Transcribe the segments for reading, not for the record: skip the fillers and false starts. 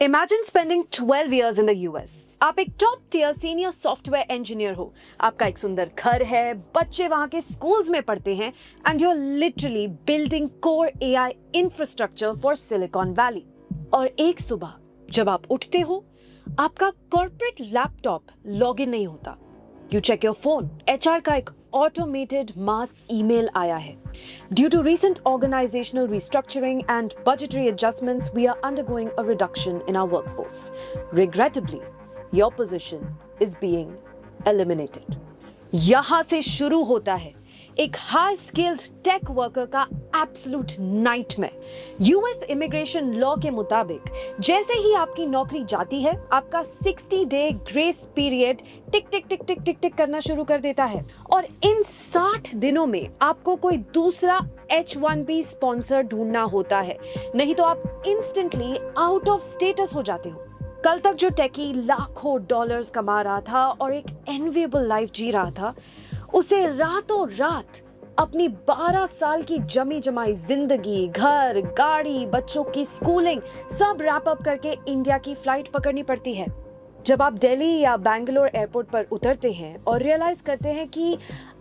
Imagine spending 12 years in the US. आप एक top tier senior software engineer हो, आपका एक सुंदर घर है, बच्चे वहां के स्कूल्स में पढ़ते हैं and you are literally building core AI infrastructure for Silicon Valley. और एक सुबह जब आप उठते हो, आपका कॉर्पोरेट लैपटॉप लॉगिन नहीं होता। You check your phone, HR का एक ऑटोमेटेड मास ईमेल आया है। Due to recent organizational restructuring and budgetary adjustments, we are undergoing a reduction in our workforce. Regrettably, your position is being eliminated. यहां से शुरू होता है एक हाई स्किल्ड टेक वर्कर का absolute nightmare. US immigration law के मुताबिक जैसे ही आपकी नौकरी जाती है, आपका 60 डे ग्रेस पीरियड टिक टिक टिक टिक टिक टिक करना शुरू कर देता है और इन 60 दिनों में आपको कोई दूसरा H1B स्पॉन्सर ढूंढना होता है, नहीं तो आप इंस्टेंटली आउट ऑफ स्टेटस हो जाते हो। कल तक जो टेकी लाखों डॉलर्स कमा रहा था और एक एनविएबल लाइफ जी रहा था, उसे रातों रात अपनी 12 साल की जमी जमाई जिंदगी, घर, गाड़ी, बच्चों की स्कूलिंग सब रैप अप करके इंडिया की फ्लाइट पकड़नी पड़ती है। जब आप दिल्ली या बैंगलोर एयरपोर्ट पर उतरते हैं और रियलाइज करते हैं कि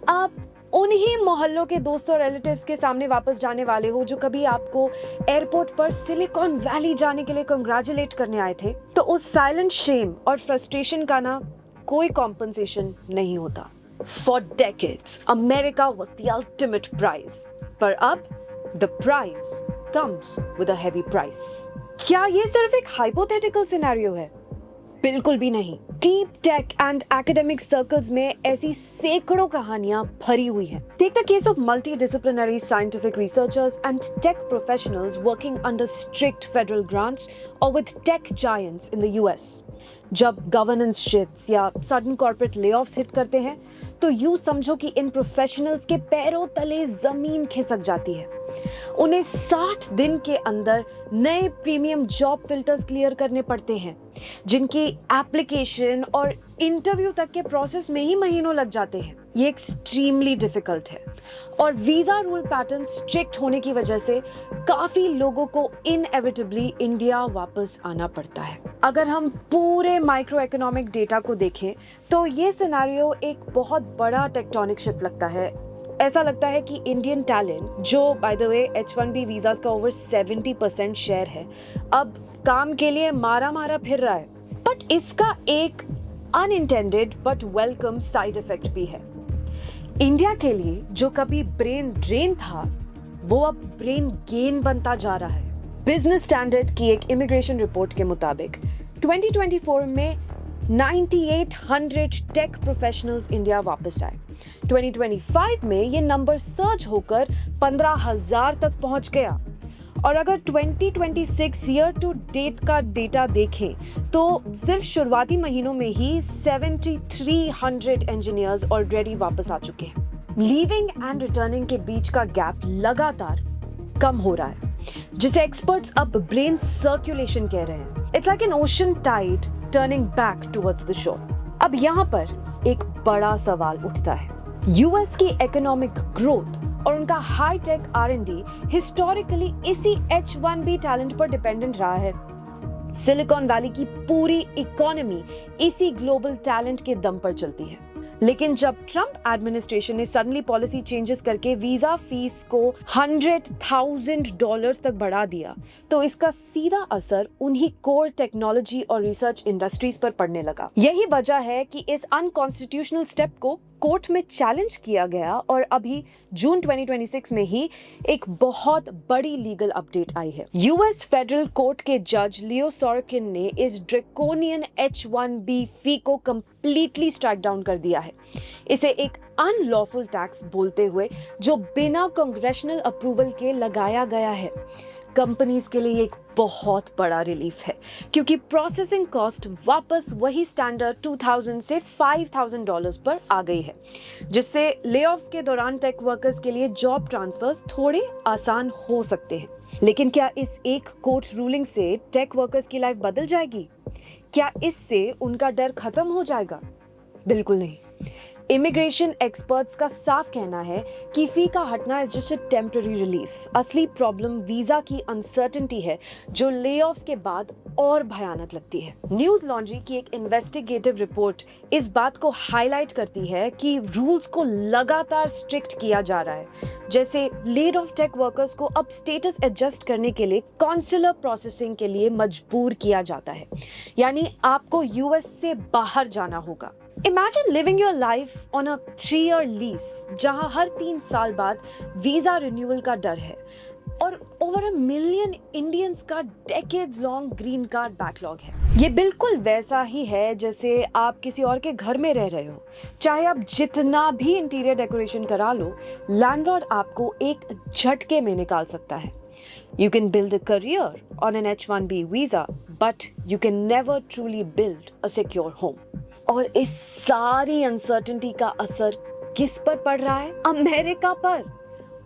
आप उन्हीं मोहल्लों के दोस्तों और रिलेटिव्स के सामने वापस जाने वाले हो जो कभी आपको एयरपोर्ट पर सिलिकॉन वैली जाने के लिए कंग्रेचुलेट करने आए थे, तो उस साइलेंट शेम और फ्रस्ट्रेशन का ना कोई कॉम्पनसेशन नहीं होता। For decades, America was the ultimate prize. पर अब the prize comes with a heavy price. क्या ये सिर्फ एक hypothetical scenario है? बिल्कुल भी नहीं। Deep tech and academic circles में ऐसी सैकड़ों कहानियां भरी हुई हैं। Take the case of multidisciplinary scientific researchers and tech professionals working under strict federal grants or with tech giants in the US. जब गवर्नेंस शिफ्ट्स या सडन कॉर्पोरेट लेऑफ्स हिट करते हैं, तो यूं समझो कि इन प्रोफेशनल्स के पैरों तले जमीन खिसक जाती है। उन्हें 60 दिन के अंदर नए प्रीमियम जॉब फिल्टर्स क्लियर करने पड़ते हैं, जिनकी एप्लीकेशन और इंटरव्यू तक के प्रोसेस में ही महीनों लग जाते हैं। ये एक्सट्रीमली डिफिकल्ट है और वीजा रूल पैटर्न स्ट्रिक्ट होने की वजह से काफी लोगों को इनएविटेबली इंडिया वापस आना पड़ता है। अगर हम पूरे माइक्रो इकोनॉमिक डेटा को देखें तो ये सिनेरियो एक बहुत बड़ा टेक्टोनिक शिफ्ट लगता है। ऐसा लगता है कि इंडियन टैलेंट, जो by the way H1B visas का ओवर 70% शेयर है, अब काम के लिए मारा मारा फिर रहा है। बट इसका एक unintended but welcome side effect भी है। इंडिया के लिए जो कभी ब्रेन ड्रेन था, वो अब ब्रेन गेन बनता जा रहा है। बिजनेस स्टैंडर्ड की एक इमिग्रेशन रिपोर्ट के मुताबिक 2024 में 9800 टेक प्रोफेशनल्स इंडिया वापस आए। 2025 में ये नंबर सर्ज होकर 15,000 तक पहुंच गया। और अगर 2026 ईयर टू डेट का डेटा देखें तो सिर्फ शुरुआती महीनों में ही 7300 इंजीनियर्स ऑलरेडी वापस आ चुके हैं। लीविंग एंड रिटर्निंग के बीच का गैप लगातार कम हो रहा है, जिसे एक्सपर्ट्स अब ब्रेन सर्कुलेशन कह रहे हैं। It's like an ocean tide turning back towards the shore. अब यहाँ पर एक बड़ा सवाल उठता है। यूएस की इकोनॉमिक ग्रोथ और उनका हाई टेक R&D हिस्टोरिकली इसी H1B टैलेंट पर डिपेंडेंट रहा है। सिलिकॉन वैली की पूरी इकोनॉमी इसी ग्लोबल टैलेंट के दम पर चलती है। लेकिन जब ट्रंप एडमिनिस्ट्रेशन ने सडनली पॉलिसी चेंजेस करके वीजा फीस को $100,000 तक बढ़ा दिया, तो इसका सीधा असर उन्हीं कोर टेक्नोलॉजी और रिसर्च इंडस्ट्रीज पर पड़ने लगा। यही वजह है कि इस अनकॉन्स्टिट्यूशनल स्टेप को कोर्ट में चैलेंज किया गया और अभी जून 2026 में ही एक बहुत बड़ी लीगल अपडेट आई है। यूएस फेडरल कोर्ट के जज लियो सॉरकिन ने इस ड्रैकोनियन H1B फी को कंप्लीटली स्ट्राइक डाउन कर दिया है। इसे एक अनलॉफुल टैक्स बोलते हुए जो बिना कांग्रेशनल अप्रूवल के लगाया गया है। कंपनीज के लिए एक बहुत बड़ा रिलीफ है, क्योंकि प्रोसेसिंग कॉस्ट वापस वही स्टैंडर्ड 2000 से $5,000 पर आ गई है, जिससे लेऑफ्स के दौरान टेक वर्कर्स के लिए जॉब ट्रांसफर्स थोड़े आसान हो सकते हैं। लेकिन क्या इस एक कोर्ट रूलिंग से टेक वर्कर्स की लाइफ बदल जाएगी? क्या इससे उनका डर खत्म हो जाएगा? बिल्कुल नहीं। इमिग्रेशन एक्सपर्ट्स का साफ कहना है कि फी का हटना is just a temporary relief. असली प्रॉब्लम वीजा की अनसर्टेनिटी है जो लेऑफ्स के बाद और भयानक लगती है। न्यूज लॉन्ड्री की एक इन्वेस्टिगेटिव रिपोर्ट इस बात को हाईलाइट करती है कि रूल्स को लगातार स्ट्रिक्ट किया जा रहा है। जैसे लेड ऑफ टेक वर्कर्स को अब स्टेटस एडजस्ट करने के लिए कॉन्सुलर प्रोसेसिंग के लिए मजबूर किया जाता है, यानी आपको यूएस से बाहर जाना होगा। Imagine living your life on a 3-year lease, जहां हर 3 साल बाद वीजा रिन्यूअल का डर है और ओवर 1 मिलियन इंडियंस का decades long green card backlog है। ये बिल्कुल वैसा ही है जैसे आप किसी और के घर में रह रहे हो। चाहे आप जितना भी इंटीरियर डेकोरेशन करा लो, लैंडलॉर्ड आपको एक झटके में निकाल सकता है। You can build a career on an H-1B visa, but you can never truly build a secure home. और इस सारी अनसर्टेनिटी का असर किस पर पड़ रहा है? अमेरिका पर।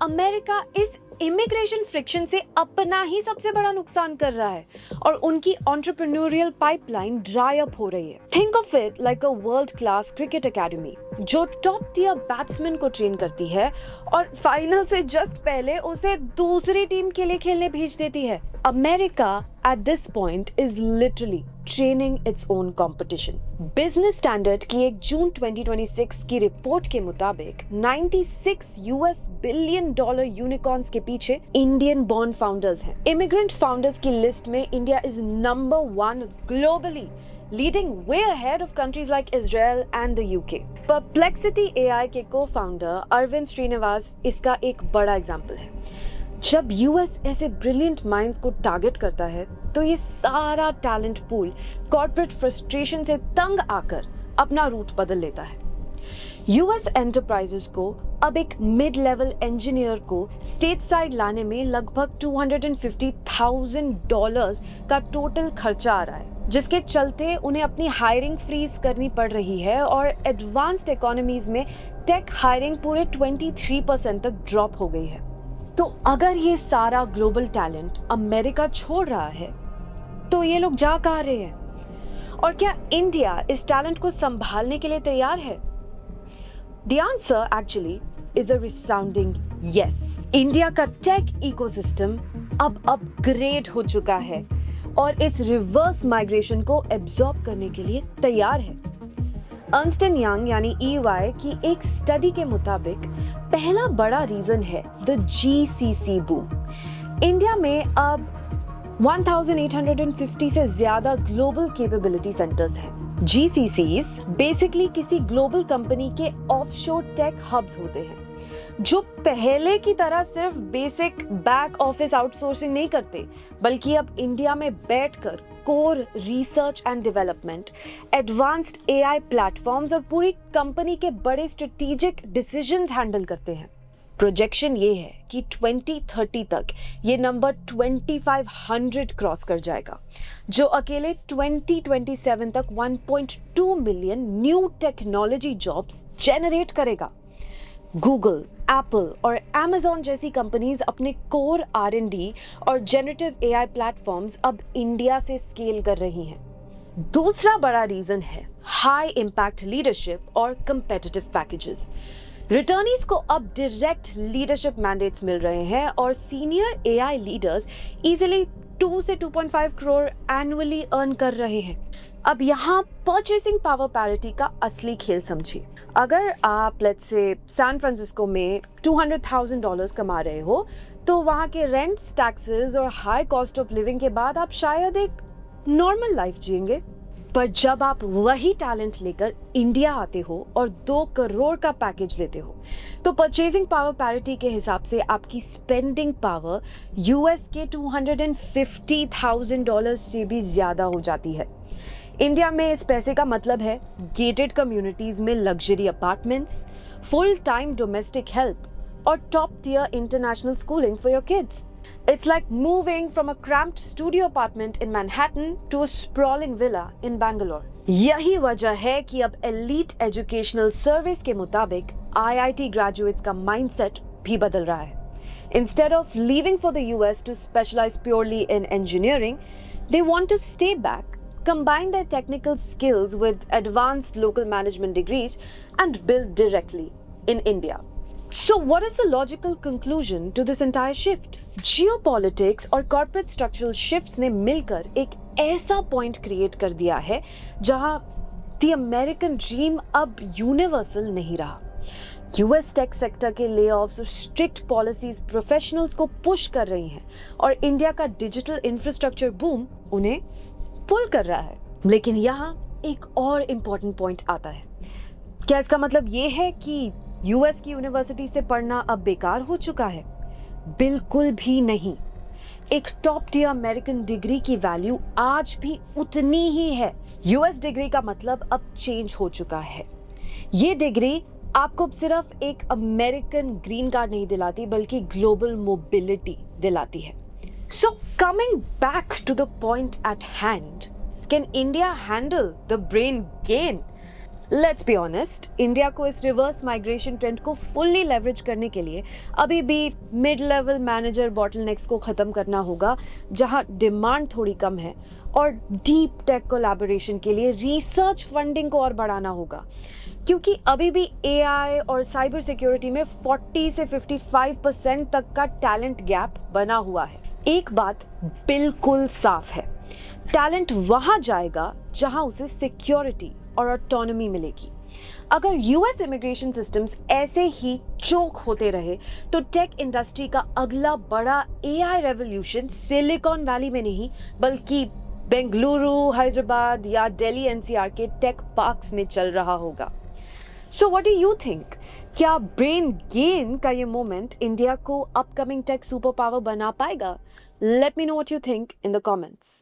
अमेरिका इस इमिग्रेशन फ्रिक्शन से अपना ही सबसे बड़ा नुकसान कर रहा है और उनकी एंटरप्रेन्योरियल पाइपलाइन ड्राई अप हो रही है। Think of it like a world class cricket academy जो टॉप टियर बैट्समैन को ट्रेन करती है और फाइनल से जस्ट पहले उसे दूसरी टीम के लिए खेलने भेज देती है। America at this point is literally training its own competition. Business standard की एक जून 2026 की रिपोर्ट के मुताबिक 96 यूएस बिलियन डॉलर यूनिकॉर्न्स के पीछे इंडियन बॉर्न फाउंडर्स हैं। इमिग्रेंट फाउंडर्स की लिस्ट में India is number 1 globally, leading way ahead of countries like Israel and the UK. Perplexity AI के co-founder अरविंद श्रीनिवास इसका एक बड़ा एग्जाम्पल है। जब यूएस ऐसे ब्रिलियंट माइंड्स को टारगेट करता है तो ये सारा टैलेंट पूल कॉर्पोरेट फ्रस्ट्रेशन से तंग आकर अपना रूट बदल लेता है। यूएस एंटरप्राइजेस को अब एक मिड लेवल इंजीनियर को स्टेट साइड लाने में लगभग $250,000 का टोटल खर्चा आ रहा है, जिसके चलते उन्हें अपनी हायरिंग फ्रीज करनी पड़ रही है और एडवांस्ड इकोनॉमीज में टेक हायरिंग पूरे 23% तक ड्रॉप हो गई है। तो अगर ये सारा ग्लोबल टैलेंट अमेरिका छोड़ रहा है तो ये लोग जा कहाँ रहे हैं? और क्या इंडिया इस टैलेंट को संभालने के लिए तैयार है? The answer actually is a resounding yes. India का टेक इकोसिस्टम अब अपग्रेड हो चुका है और इस रिवर्स माइग्रेशन को एब्जॉर्ब करने के लिए तैयार है। अर्न्स्ट एंड यंग यानी EY की एक स्टडी के मुताबिक पहला बड़ा रीजन है द GCC बूम। इंडिया में अब 1850 से ज्यादा ग्लोबल कैपेबिलिटी सेंटर्स हैं। GCCs बेसिकली किसी ग्लोबल कंपनी के ऑफशोर टेक हब्स होते हैं जो पहले की तरह सिर्फ बेसिक बैक ऑफिस आउटसोर्सिंग नहीं करते, बल्कि अब इंडिया में बैठकर core research and development, advanced AI platforms और पूरी कंपनी के बड़े स्ट्रेटेजिक डिसीजंस हैंडल करते हैं। प्रोजेक्शन ये है कि 2030 तक ये नंबर 2500 क्रॉस कर जाएगा, जो अकेले 2027 तक 1.2 million new technology jobs generate करेगा। गूगल, एप्पल और Amazon जैसी कंपनीज अपने कोर R&D और जेनरेटिव AI प्लेटफॉर्म्स अब इंडिया से स्केल कर रही हैं। दूसरा बड़ा रीजन है हाई इम्पैक्ट लीडरशिप और कंपेटिटिव पैकेजेस। रिटर्नीज को अब डायरेक्ट लीडरशिप मैंडेट्स मिल रहे हैं और सीनियर AI लीडर्स इजीली 2 से 2.5 करोड़ एनुअली अर्न कर रहे हैं। अब यहाँ परचेसिंग पावर पैरिटी का असली खेल समझिए। अगर आप लेट्स से सैन फ्रांसिस्को में $200,000 कमा रहे हो तो वहाँ के रेंट्स, टैक्सेस और हाई कॉस्ट ऑफ लिविंग के बाद आप शायद एक नॉर्मल लाइफ जिएंगे। पर जब आप वही टैलेंट लेकर इंडिया आते हो और 2 करोड़ का पैकेज लेते हो तो परचेसिंग पावर पैरिटी के हिसाब से आपकी स्पेंडिंग पावर यूएस के $250,000 से भी ज्यादा हो जाती है। इंडिया में इस पैसे का मतलब है गेटेड कम्युनिटीज में luxury apartments, full time domestic help और top tier international schooling for your kids. It's like moving from a cramped studio apartment in Manhattan to a sprawling villa in Bangalore. यही वजह है कि अब elite educational service के मुताबिक IIT graduates का mindset भी बदल रहा है। Instead of leaving for the US to specialize purely in engineering, they want to stay back, combine their technical skills with advanced local management degrees, and build directly in India. So, what is the logical conclusion to this entire shift? Geopolitics और corporate structural shifts ने मिलकर एक ऐसा point create कर दिया है जहां the American dream अब universal नहीं रहा. US टेक सेक्टर के लेऑफ्स और स्ट्रिक्ट पॉलिसीज प्रोफेशनल्स को पुश कर रही हैं और इंडिया का डिजिटल इंफ्रास्ट्रक्चर बूम उन्हें पुल कर रहा है. लेकिन यहाँ एक और इम्पोर्टेंट पॉइंट आता है. क्या इसका मतलब ये है कि यूएस की यूनिवर्सिटी से पढ़ना अब बेकार हो चुका है? बिल्कुल भी नहीं. एक टॉप टियर अमेरिकन डिग्री की वैल्यू आज भी उतनी ही है. यूएस डिग्री का मतलब अब चेंज हो चुका है. ये डिग्री आपको सिर्फ एक अमेरिकन ग्रीन कार्ड नहीं दिलाती बल्कि ग्लोबल मोबिलिटी दिलाती है. So coming back to the point at hand, can India handle the brain gain? Let's be honest, India को इस रिवर्स माइग्रेशन ट्रेंड को फुल्ली लेवरेज करने के लिए अभी भी मिड लेवल मैनेजर बॉटलनेक्स को खत्म करना होगा, जहां डिमांड थोड़ी कम है, और डीप टेक कोलैबोरेशन के लिए रिसर्च फंडिंग को और बढ़ाना होगा, क्योंकि अभी भी एआई और साइबर सिक्योरिटी में 40 से 55% तक का टैलेंट गैप बना हुआ है. एक बात बिल्कुल साफ है, टैलेंट वहां जाएगा जहां उसे सिक्योरिटी और ऑटोनॉमी मिलेगी. अगर यूएस इमिग्रेशन सिस्टम्स ऐसे ही चोक होते रहे तो टेक इंडस्ट्री का अगला बड़ा एआई रेवोल्यूशन सिलिकॉन वैली में नहीं बल्कि बेंगलुरु, हैदराबाद या दिल्ली एनसीआर के टेक पार्क्स में चल रहा होगा. So what do you think? क्या ब्रेन गेन का ये मोमेंट इंडिया को अपकमिंग टेक सुपर पावर बना पाएगा? Let me know what you think in the comments.